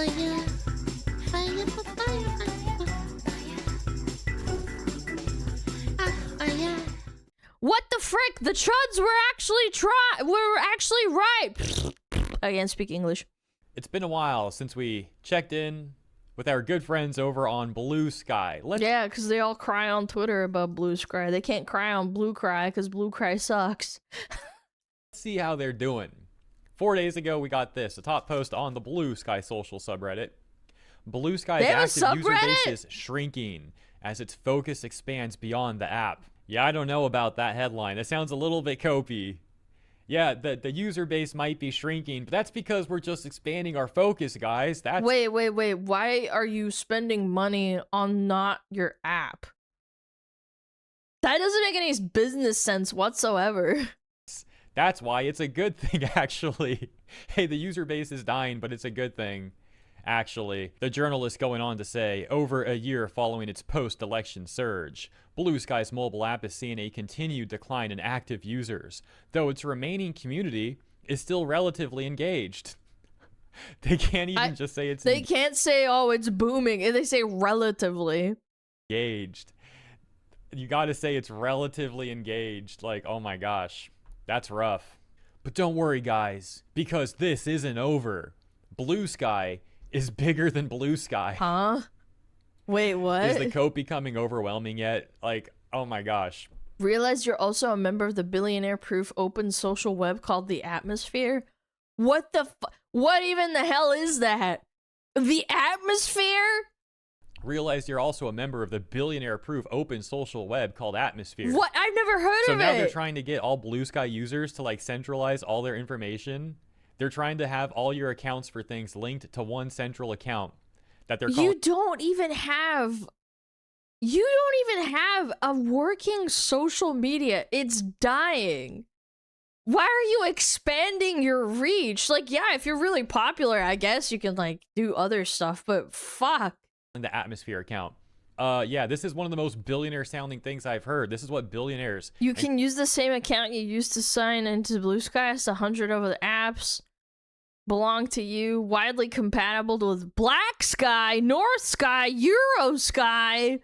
Fire, fire, fire, fire. What the frick? The chuds were actually right. I can't speak English. It's been a while since we checked in with our good friends over on BlueSky. Yeah, because they all cry on Twitter about BlueSky. They can't cry on BlueCry because BlueCry sucks. Let's see how they're doing. 4 days ago, we got this, a top post on the BlueSky social subreddit. BlueSky's active user base is shrinking as its focus expands beyond the app. Yeah, I don't know about that headline. That sounds a little bit copy. Yeah, the user base might be shrinking, but that's because we're just expanding our focus, guys. That's Wait. Why are you spending money on not your app? That doesn't make any business sense whatsoever. That's why it's a good thing, actually. Hey, the user base is dying, but it's a good thing, actually. The journalist going on to say, over a year following its post-election surge, BlueSky's mobile app is seeing a continued decline in active users, though its remaining community is still relatively engaged. They can't even just say it's... They can't say, oh, it's booming. They say relatively. Engaged. You gotta say it's relatively engaged. Like, oh my gosh. That's rough. But don't worry, guys, because this isn't over. BlueSky is bigger than BlueSky. Huh? Wait, what? Is the code becoming overwhelming yet? Like, oh my gosh. Realize you're also a member of the billionaire-proof open social web called the Atmosphere? What the what even the hell is that? The Atmosphere? Realize you're also a member of the billionaire-proof open social web called Atmosphere. What? I've never heard of it. So now they're trying to get all BlueSky users to like centralize all their information. They're trying to have all your accounts for things linked to one central account that they're calling. You don't even have a working social media. It's dying. Why are you expanding your reach? Like, yeah, if you're really popular, I guess you can like do other stuff, but fuck. The Atmosphere account. Yeah, this is one of the most billionaire sounding things I've heard. This is what billionaires... You can use the same account you used to sign into BlueSky. It's 100 of the apps belong to you, widely compatible with Black Sky, North Sky, Euro Sky.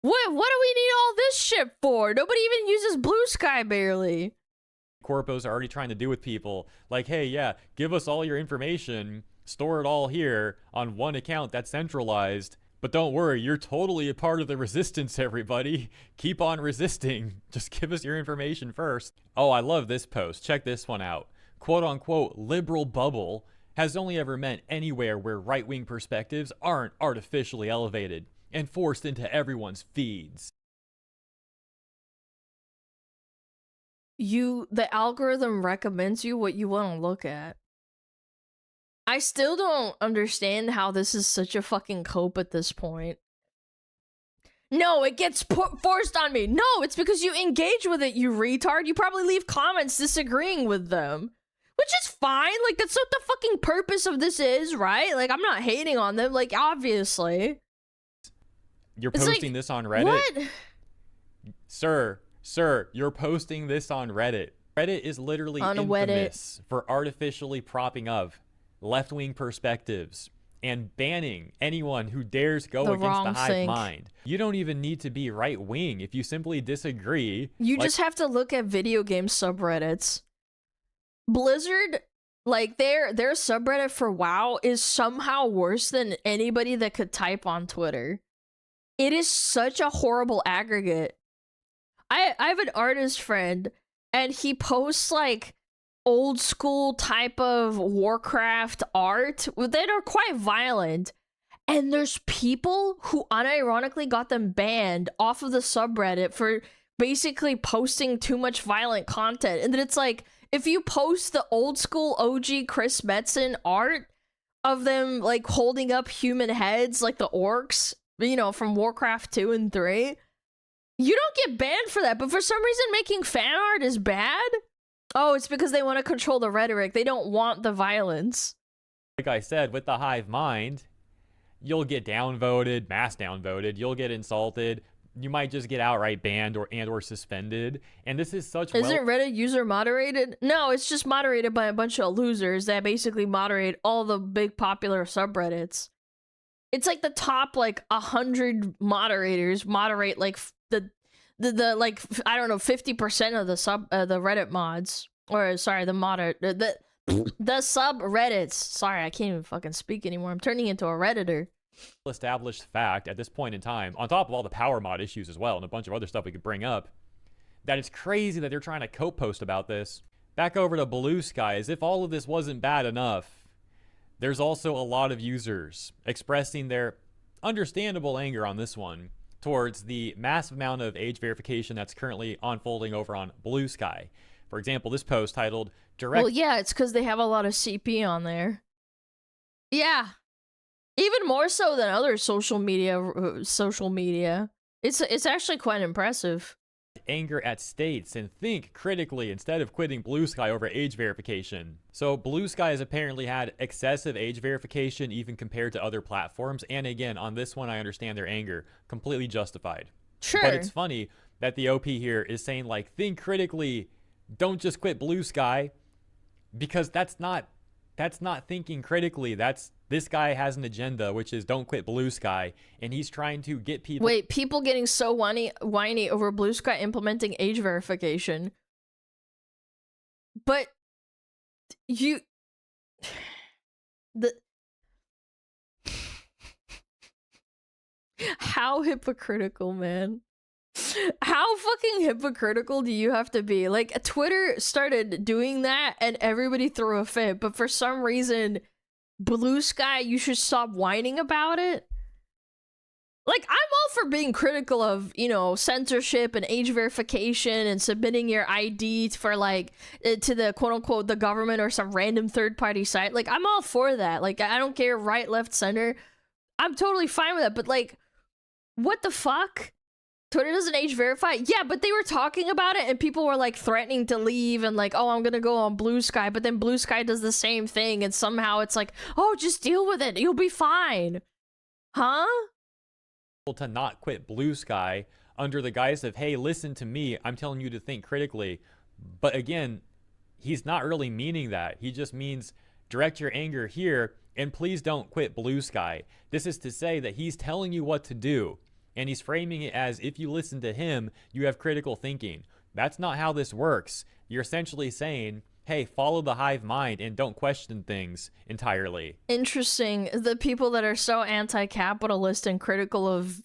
What do we need all this shit for? Nobody even uses BlueSky barely. Corpos are already trying to do with people. Like, hey, yeah, give us all your information, store it all here on one account that's centralized. But don't worry, you're totally a part of the resistance, everybody. Keep on resisting. Just give us your information first. Oh, I love this post. Check this one out. Quote-unquote liberal bubble has only ever meant anywhere where right-wing perspectives aren't artificially elevated and forced into everyone's feeds. The algorithm recommends you what you want to look at. I still don't understand how this is such a fucking cope at this point. No, it gets forced on me. No, it's because you engage with it, you retard. You probably leave comments disagreeing with them. Which is fine. Like, that's what the fucking purpose of this is, right? Like, I'm not hating on them. Like, obviously. You're posting this on Reddit? What? Sir, you're posting this on Reddit. Reddit is literally infamous for artificially propping up left-wing perspectives and banning anyone who dares go against the hive mind. You don't even need to be right-wing if you simply disagree. You just have to look at video game subreddits. Blizzard, like their subreddit for WoW is somehow worse than anybody that could type on Twitter. It is such a horrible aggregate. I have an artist friend and he posts like old school type of Warcraft art that are quite violent. And there's people who unironically got them banned off of the subreddit for basically posting too much violent content. And then it's like, if you post the old school OG Chris Metzen art of them like holding up human heads like the orcs, you know, from Warcraft 2 and 3, you don't get banned for that. But for some reason making fan art is bad? Oh, it's because they want to control the rhetoric. They don't want the violence. Like I said, with the hive mind, you'll get downvoted, mass downvoted, you'll get insulted, you might just get outright banned or suspended. And this is such Isn't Reddit user moderated? No, it's just moderated by a bunch of losers that basically moderate all the big popular subreddits. It's like the top like 100 moderators moderate like the like I don't know 50% of the Reddit mods, or sorry, the subreddits. Sorry, I can't even fucking speak anymore. I'm turning into a Redditor. established fact at this point in time, on top of all the power mod issues as well and a bunch of other stuff we could bring up, that it's crazy that they're trying to cope post about this. Back over to BlueSky, as if all of this wasn't bad enough, there's also a lot of users expressing their understandable anger on this one towards the massive amount of age verification that's currently unfolding over on BlueSky. For example, this post titled "Direct." Well, yeah, it's because they have a lot of CP on there. Yeah, even more so than other social media. It's actually quite impressive. Anger at states and think critically instead of quitting BlueSky over age verification. So BlueSky has apparently had excessive age verification even compared to other platforms, and again, on this one I understand their anger, completely justified. Sure. But it's funny that the OP here is saying like, think critically, don't just quit BlueSky, because that's not thinking critically. This guy has an agenda, which is don't quit BlueSky, and he's trying to get people. Wait, people getting so whiny over BlueSky implementing age verification. But how hypocritical, man. How fucking hypocritical do you have to be? Like, Twitter started doing that and everybody threw a fit, but for some reason, BlueSky, you should stop whining about it. Like, I'm all for being critical of, you know, censorship and age verification and submitting your ID for, like, to the quote-unquote the government or some random third-party site. Like, I'm all for that. Like, I don't care right, left, center. I'm totally fine with that. But, like, what the fuck? Twitter doesn't age verify? Yeah, but they were talking about it and people were like threatening to leave and like, oh, I'm gonna go on BlueSky, but then BlueSky does the same thing and somehow it's like, oh, just deal with it, you'll be fine. Huh? To not quit BlueSky under the guise of, hey, listen to me, I'm telling you to think critically. But again, he's not really meaning that. He just means direct your anger here and please don't quit BlueSky. This is to say that he's telling you what to do. And he's framing it as if you listen to him, you have critical thinking. That's not how this works. You're essentially saying, hey, follow the hive mind and don't question things entirely. Interesting. The people that are so anti-capitalist and critical of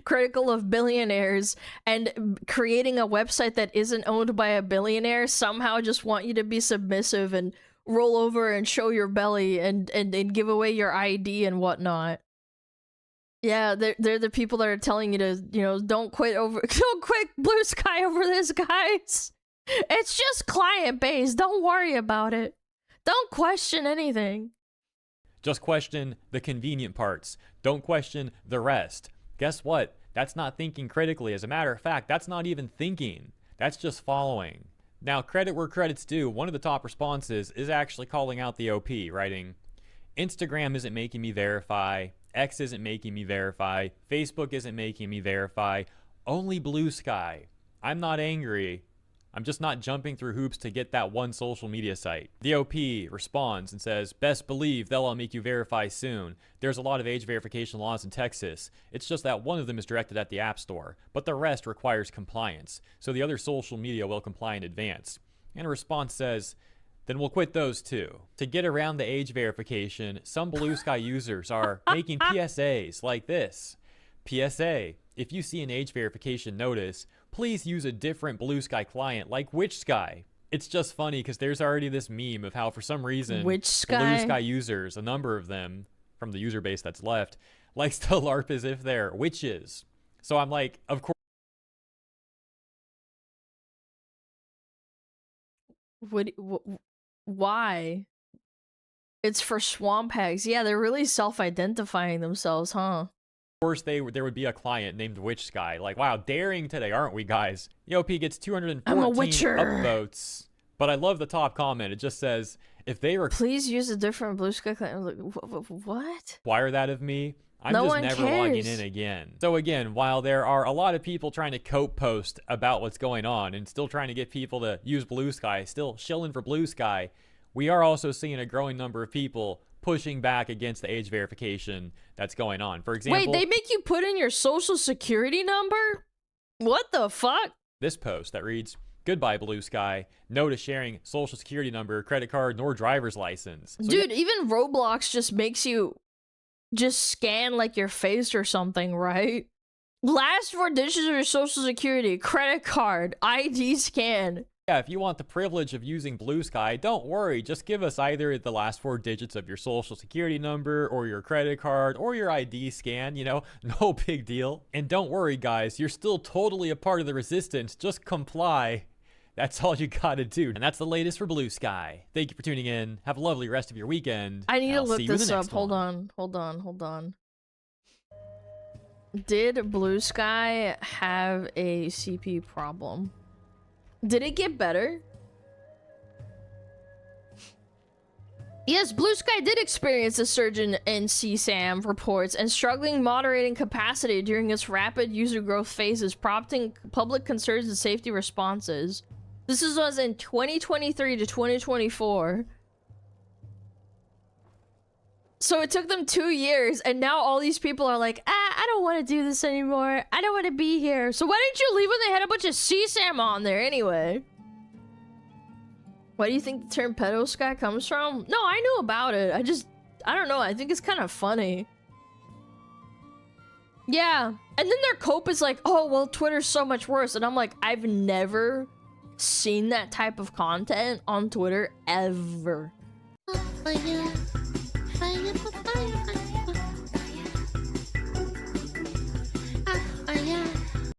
critical of billionaires and creating a website that isn't owned by a billionaire somehow just want you to be submissive and roll over and show your belly and give away your ID and whatnot. Yeah, they're the people that are telling you to, you know, don't quit BlueSky over this, guys. It's just client based. Don't worry about it. Don't question anything. Just question the convenient parts. Don't question the rest. Guess what? That's not thinking critically. As a matter of fact, that's not even thinking. That's just following. Now, credit where credit's due. One of the top responses is actually calling out the OP, writing, Instagram isn't making me verify. X isn't making me verify. Facebook isn't making me verify. Only BlueSky. I'm not angry. I'm just not jumping through hoops to get that one social media site. The OP responds and says, best believe they'll all make you verify soon. There's a lot of age verification laws in Texas. It's just that one of them is directed at the App Store, but the rest requires compliance. So the other social media will comply in advance. And a response says, then we'll quit those too. To get around the age verification, some BlueSky users are making PSAs like this. PSA, if you see an age verification notice, please use a different BlueSky client like WitchSky. It's just funny because there's already this meme of how for some reason BlueSky users, a number of them from the user base that's left, likes to LARP as if they're witches. So I'm like, of course. Why? It's for swamp hags. Yeah, they're really self-identifying themselves, huh? Of course, there would be a client named WitchSky. Like, wow, daring today, aren't we, guys? EOP gets 214 upvotes. But I love the top comment. It just says, if they were... Please use a different BlueSky client. What? Require that of me, I'm No just one never logging cares. in again. So again, while there are a lot of people trying to cope post about what's going on and still trying to get people to use BlueSky, still shilling for BlueSky, we are also seeing a growing number of people pushing back against the age verification that's going on. For example, Wait, they make you put in your social security number? What the fuck? this post that reads, "Goodbye, BlueSky. No to sharing social security number, credit card, nor driver's license." So Dude, even Roblox just makes you just scan like your face or something, right? Last 4 digits of your social security, credit card, ID scan. yeah, if you want the privilege of using BlueSky, don't worry. Just give us either the last 4 digits of your social security number or your credit card or your ID scan, you know, no big deal. And don't worry, guys, you're still totally a part of the resistance. Just comply. That's all you gotta do. And that's the latest for BlueSky. Thank you for tuning in. Have a lovely rest of your weekend. I need and to I'll look see you in the this up. next one. Hold on. Did BlueSky have a CP problem? Did it get better? Yes, BlueSky did experience a surge in CSAM reports and struggling moderating capacity during its rapid user growth phases, prompting public concerns and safety responses. This was in 2023 to 2024. So it took them 2 years, and now all these people are like, I don't want to do this anymore. I don't want to be here. So why didn't you leave when they had a bunch of CSAM on there anyway? Why do you think the term pedosky comes from? No, I knew about it. I don't know. I think it's kind of funny. Yeah. And then their cope is like, oh, well, Twitter's so much worse. And I'm like, I've never seen that type of content on Twitter ever. Fire, fire, fire.